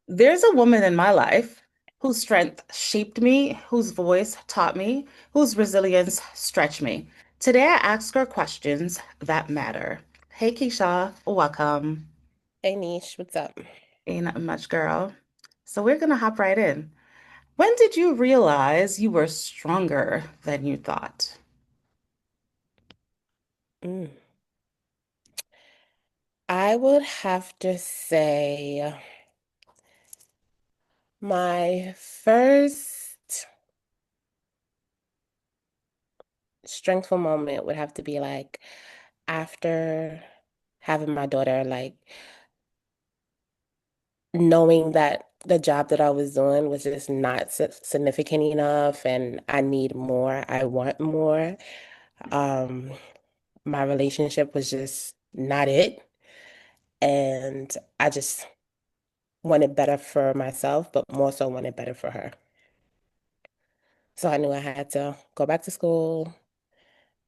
There's a woman in my life whose strength shaped me, whose voice taught me, whose resilience stretched me. Today, I ask her questions that matter. Hey, Kesha, welcome. Hey Niche, what's up? Ain't nothing much, girl. So, we're gonna hop right in. When did you realize you were stronger than you thought? Mm. I would have to say my first strengthful moment would have to be like after having my daughter, like knowing that the job that I was doing was just not significant enough and I need more, I want more. Um, my relationship was just not it. And I just wanted better for myself, but more so wanted better for her. So I knew I had to go back to school,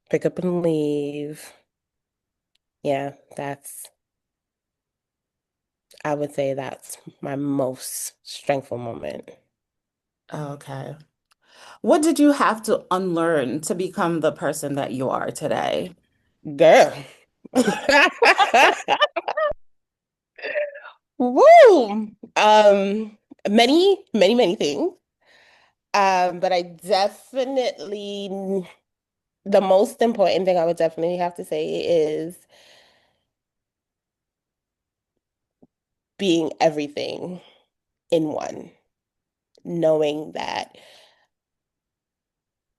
pick up and leave. Yeah, I would say that's my most strengthful moment. Okay. What did you have to unlearn to become the person that you are today? Girl. Woo! Many things. But I definitely, the most important thing I would definitely have to say is being everything in one, knowing that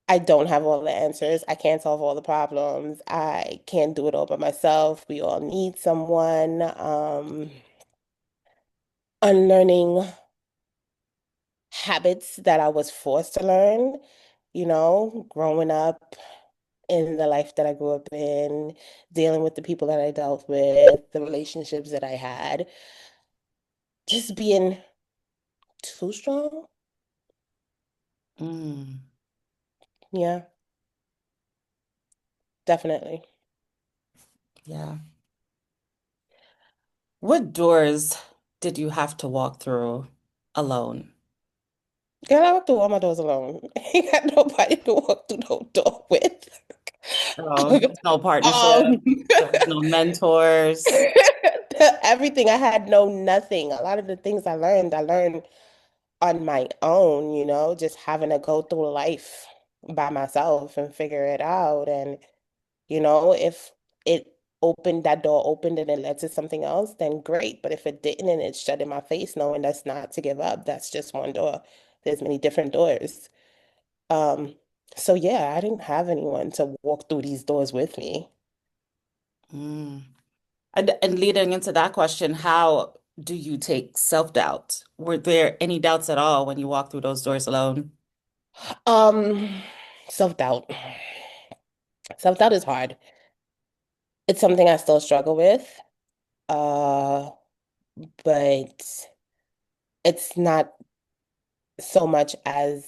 I don't have all the answers. I can't solve all the problems. I can't do it all by myself. We all need someone. Unlearning habits that I was forced to learn, growing up in the life that I grew up in, dealing with the people that I dealt with, the relationships that I had, just being too strong. Mm, Yeah, definitely. yeah. What doors did you have to walk through alone? Girl, I walked through all my doors alone. Ain't got nobody to walk through no door with. Oh, there's no partnership, Um, there's no mentors. everything I had know nothing. A lot of the things I learned on my own, just having to go through life by myself and figure it out. And, if it that door opened and it led to something else, then great. But if it didn't and it shut in my face, knowing that's not to give up, that's just one door. There's many different doors. Um, so yeah, I didn't have anyone to walk through these doors with me. Mm. And leading into that question, how do you take self-doubt? Were there any doubts at all when you walked through those doors alone? Um, self-doubt. Self-doubt is hard. It's something I still struggle with. Uh, but it's not so much as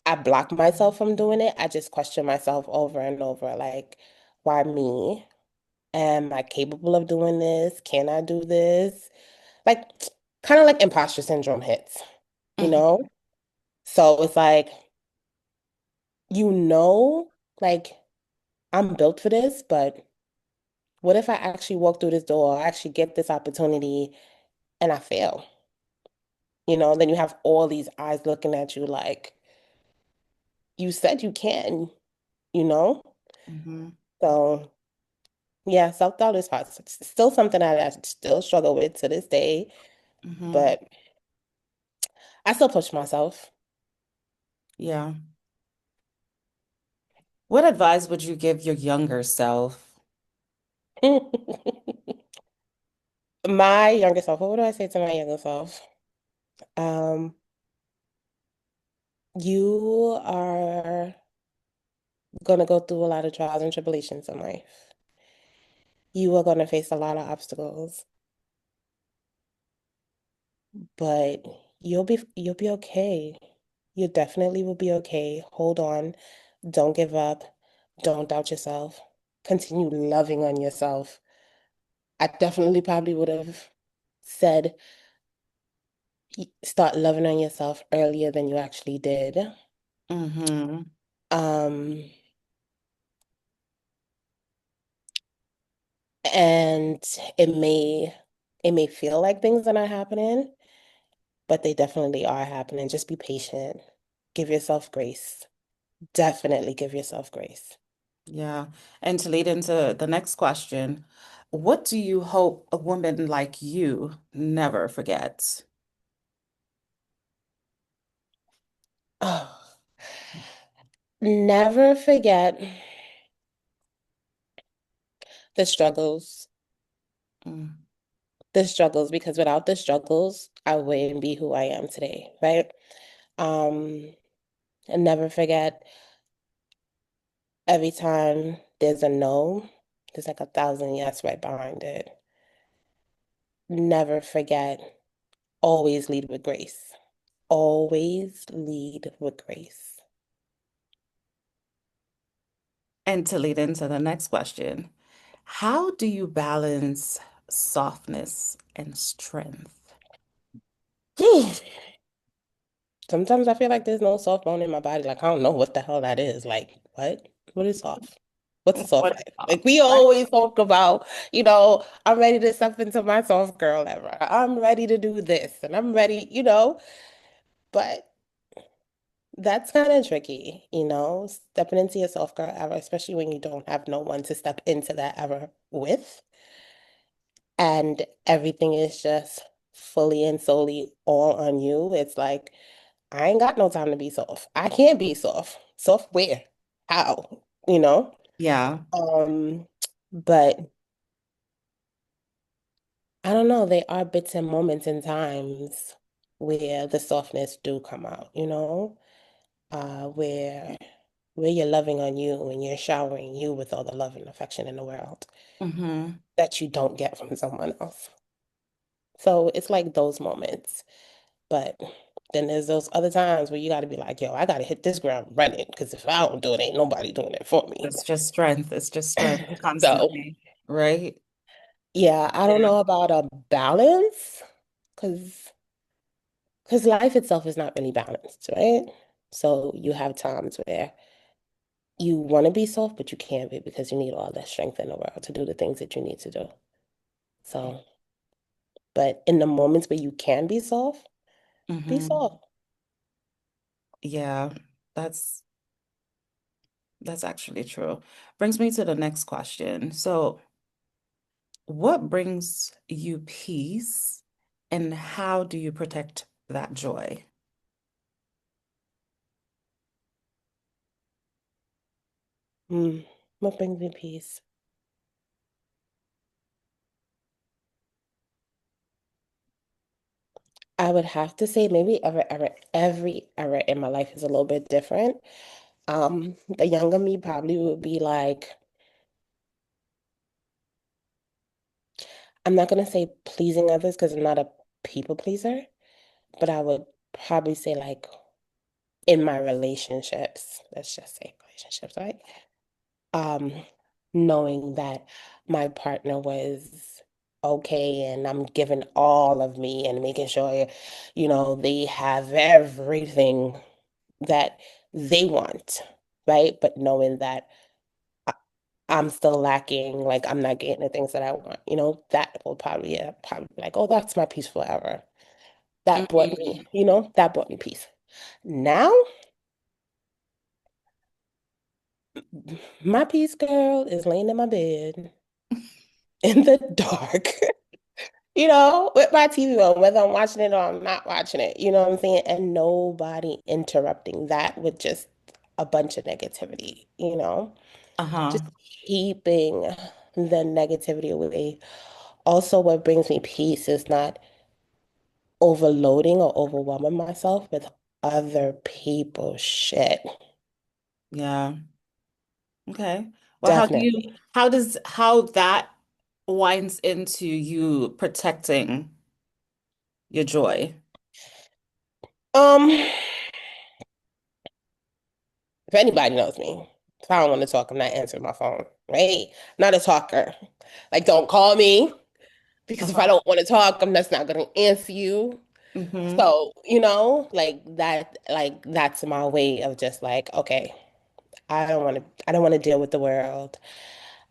I block myself from doing it. I just question myself over and over, like, why me? Am I capable of doing this? Can I do this? Like, kind of like imposter syndrome hits, you Mhm, know? So it's like, you know, like, I'm built for this, but what if I actually walk through this door, I actually get this opportunity and I fail? Then you have all these eyes looking at you like, you said you can, you know? mhm, So, yeah, self-doubt is hard. It's still something that I still struggle with to this day, mhm. but I still push myself. Yeah. What advice would you give your younger self? My younger self, what would I say to my younger self? Um, you are gonna go through a lot of trials and tribulations in life. You are gonna face a lot of obstacles, but you'll be okay. You definitely will be okay. Hold on. Don't give up. Don't doubt yourself. Continue loving on yourself. I definitely probably would have said start loving on yourself earlier than you actually did. Mm-hmm. Um, and it may it may feel like things are not happening, but they definitely are happening. Just be patient. Give yourself grace. Definitely give yourself grace. Yeah. And to lead into the next question, what do you hope a woman like you never forgets? Oh, never forget the struggles. Mm. The struggles, because without the struggles, I wouldn't be who I am today, right? Um, and never forget every time there's a no, there's like a thousand yes right behind it. Never forget, always lead with grace. Always lead with grace. And to lead into the next question, how do you balance softness and strength? Whew. Sometimes I feel like there's no soft bone in my body. Like, I don't know what the hell that is. Like, what? What is soft? What's a soft What life? Like, soft, we right? always talk about, I'm ready to step into my soft girl ever. I'm ready to do this and I'm ready, but that's kind of tricky, stepping into your soft girl era, especially when you don't have no one to step into that era with. And everything is just fully and solely all on you. It's like, I ain't got no time to be soft. I can't be soft. Soft where? How? You know? Yeah. Um, but I don't know. There are bits and moments and times where the softness do come out, where you're loving on you and you're showering you with all the love and affection in the world Mm-hmm. that you don't get from someone else. So it's like those moments. But then there's those other times where you got to be like, yo, I got to hit this ground running because if I don't do it, ain't nobody doing it for me. It's just strength. It's just strength So, constantly, right? yeah, I don't Yeah. know about a balance because life itself is not really balanced, right? So you have times where you want to be soft, but you can't be because you need all that strength in the world to do the things that you need to do. So, but in the moments where you can be Mm-hmm. soft. Yeah, that's that's actually true. Brings me to the next question. So, what brings you peace and how do you protect that joy? Mm, what brings me peace? I would have to say maybe every era in my life is a little bit different. The younger me probably would be like, I'm not gonna say pleasing others because I'm not a people pleaser, but I would probably say like in my relationships, let's just say relationships, right? Um, Knowing that my partner was okay and I'm giving all of me and making sure, they have everything that they want, right? But knowing that I- I'm still lacking, like I'm not getting the things that I want, that will probably, yeah, probably be like, oh, that's my peace forever. Mhm. That brought me peace. Now, my peace girl is laying in my bed in the dark, with my TV on, whether I'm watching it or I'm not watching it, you know what I'm saying? And nobody interrupting that with just a bunch of negativity, Uh-huh. just keeping the negativity away. Also, what brings me peace is not overloading or overwhelming myself with other people's shit. Yeah. Okay. Well, Definitely. how that winds into you protecting your joy? Um, if anybody knows me, if I don't want to talk, I'm not answering my phone, right? Not a talker. Like, don't call me. Because if I Uh-huh. don't want to talk, I'm just not going to answer you. Mm-hmm. So, like that, like that's my way of just like, okay, I don't want to deal with the world.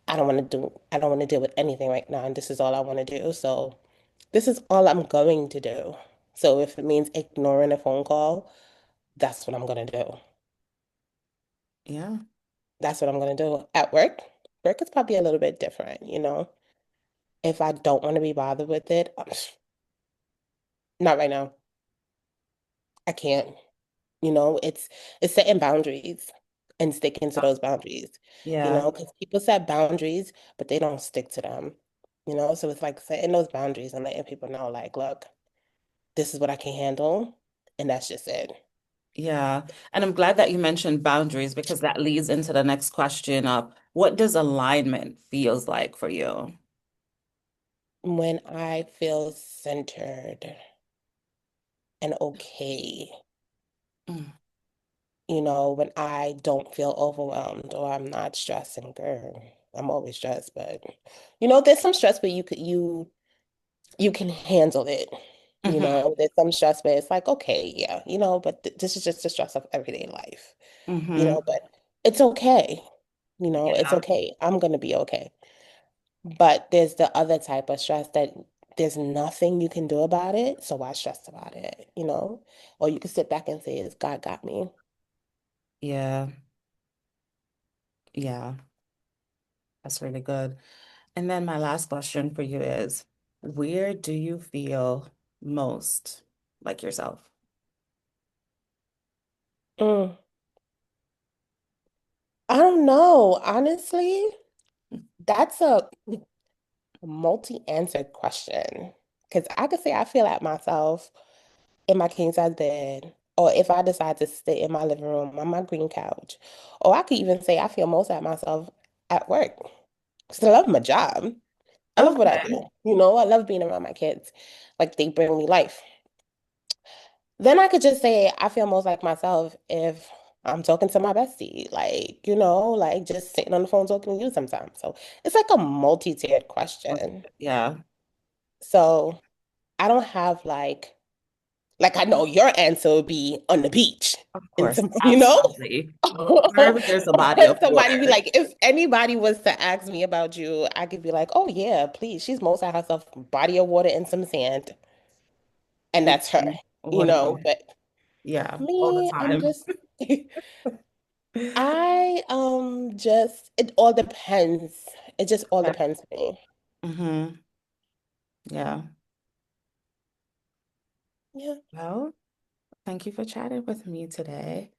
I don't want to deal with anything right now, and this is all I want to do. So, this is all I'm going to do. So, if it means ignoring a phone call, that's what I'm going to do. Yeah. That's what I'm going to do at work. Work is probably a little bit different. If I don't want to be bothered with it, not right now. I can't. It's setting boundaries and sticking to those boundaries, Yeah. because people set boundaries, but they don't stick to them. So it's like setting those boundaries and letting people know, like, look, this is what I can handle, and that's just it. Yeah. And I'm glad that you mentioned boundaries because that leads into the next question of what does alignment feels like for you? When I feel centered and okay, Mm. when I don't feel overwhelmed or I'm not stressing, girl, I'm always stressed, but there's some stress where you can handle it. Mm-hmm. There's some stress where it's like, okay, yeah, but this is just the stress of everyday life, Mm-hmm. but it's okay. It's Yeah. okay. I'm gonna be okay. But there's the other type of stress that there's nothing you can do about it, so why stress about it? Or you can sit back and say, "It's God got me." Yeah. Yeah. That's really good. And then my last question for you is, where do you feel most like yourself? Mm. I don't know. Honestly, that's a multi-answered question. Because I could say I feel like myself in my king size bed, or if I decide to sit in my living room on my green couch, or I could even say I feel most at myself at work. Because I love my job. I love what I Okay. do. I love being around my kids. Like they bring me life. Then I could just say I feel most like myself if I'm talking to my bestie, like just sitting on the phone talking to you sometimes. So it's like a multi-tiered question. Yeah, So I don't have like I know your answer would be on the beach of in course. some, Absolutely. Wherever there's a body or of somebody be water. like, if anybody was to ask me about you, I could be like, oh yeah, please. She's most at herself, body of water and some sand. And that's her, Mhm. Wonderful. but Yeah, all the me, I'm time. just I just it all depends. It just all Okay. depends me. Hmm. Yeah. Yeah, Well, thank you for chatting with me today.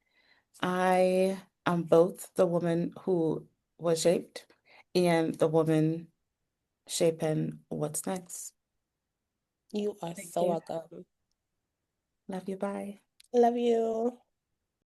I am both the woman who was shaped and the woman shaping what's next. you are Thank so you. welcome. Love you. Bye. Love you.